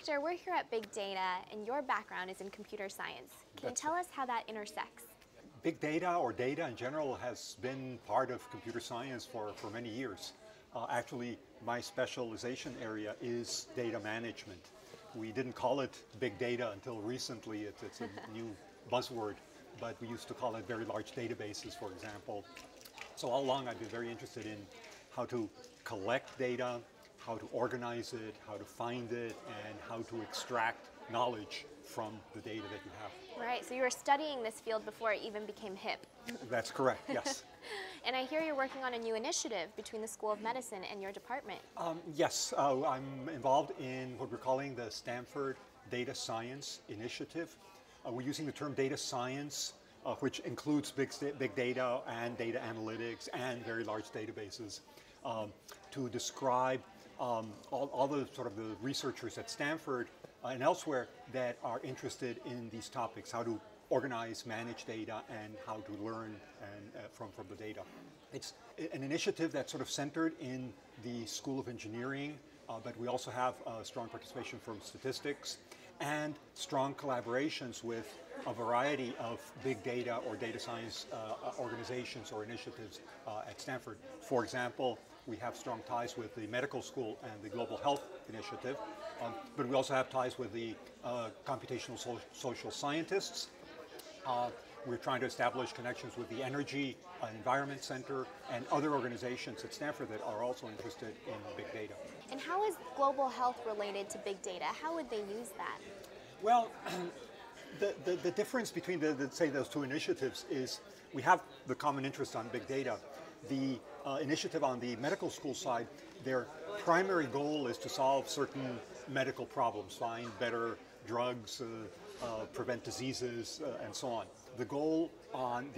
Hector, we're here at Big Data, and your background is in computer science. Can you tell us how that intersects? Big data, or data in general, has been part of computer science for many years. Actually, my specialization area is data management. We didn't call it big data until recently. It's a new buzzword, but we used to call it very large databases, for example. So all along I've been very interested in how to collect data, how to organize it, how to find it, and how to extract knowledge from the data that you have. Right, so you were studying this field before it even became hip. That's correct, yes. And I hear you're working on a new initiative between the School of Medicine and your department. Yes, I'm involved in what we're calling the Stanford Data Science Initiative. We're using the term data science, which includes big data and data analytics and very large databases, to describe all the sort of the researchers at Stanford and elsewhere that are interested in these topics, how to organize, manage data, and how to learn from the data. It's an initiative that's sort of centered in the School of Engineering, but we also have strong participation from statistics and strong collaborations with a variety of big data or data science organizations or initiatives at Stanford. For example, we have strong ties with the medical school and the Global Health Initiative, but we also have ties with the computational social scientists. We're trying to establish connections with the Energy Environment Center and other organizations at Stanford that are also interested in big data. And how is global health related to big data? How would they use that? Well, the difference between say those two initiatives is we have the common interest on big data. The initiative on the medical school side, their primary goal is to solve certain medical problems, find better drugs, prevent diseases, and so on. The goal on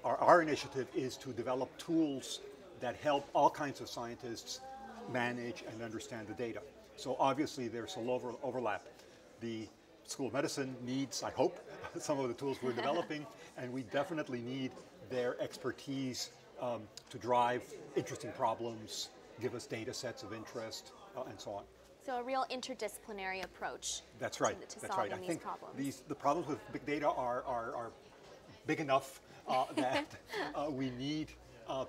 our initiative is to develop tools that help all kinds of scientists manage and understand the data. So obviously there's a lot of overlap. The School of Medicine needs, I hope, some of the tools we're developing, and we definitely need their expertise to drive interesting problems, give us data sets of interest, and so on. So a real interdisciplinary approach. That's right. To solving these problems. The problems with big data are big enough that we need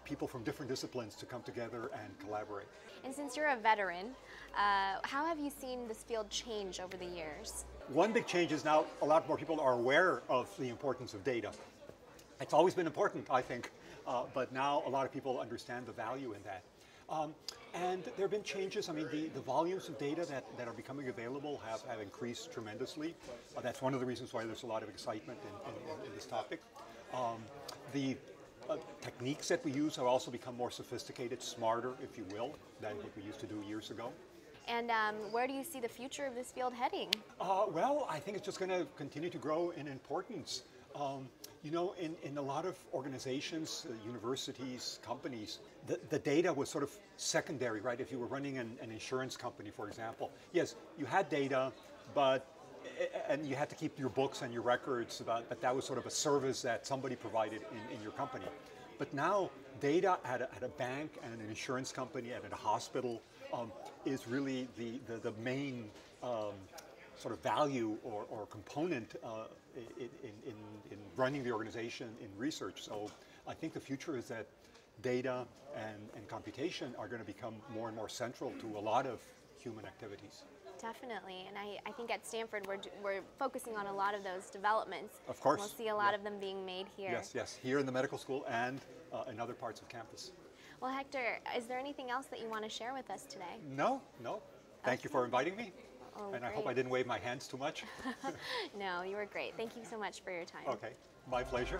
people from different disciplines to come together and collaborate. And since you're a veteran, how have you seen this field change over the years? One big change is now a lot more people are aware of the importance of data. It's always been important, I think, but now a lot of people understand the value in that. And there have been changes. I mean, the volumes of data that are becoming available have increased tremendously. That's one of the reasons why there's a lot of excitement in this topic. The techniques that we use have also become more sophisticated, smarter, if you will, than what we used to do years ago. And where do you see the future of this field heading? Well, I think it's just going to continue to grow in importance. You know, in a lot of organizations, universities, companies, the data was sort of secondary, right? If you were running an insurance company, for example, yes, you had data, and you had to keep your books and your records, but that was sort of a service that somebody provided in your company. But now, data at a bank and an insurance company and at a hospital is really the main sort of value or component in running the organization in research. So I think the future is that data and computation are going to become more and more central to a lot of human activities. Definitely, and I think at Stanford we're focusing on a lot of those developments. Of course. We'll see a lot of them being made here. Yes, here in the medical school and in other parts of campus. Well, Hector, is there anything else that you want to share with us today? No. Thank you for inviting me. Oh, and great. I hope I didn't wave my hands too much. No, you were great. Thank you so much for your time. Okay, my pleasure.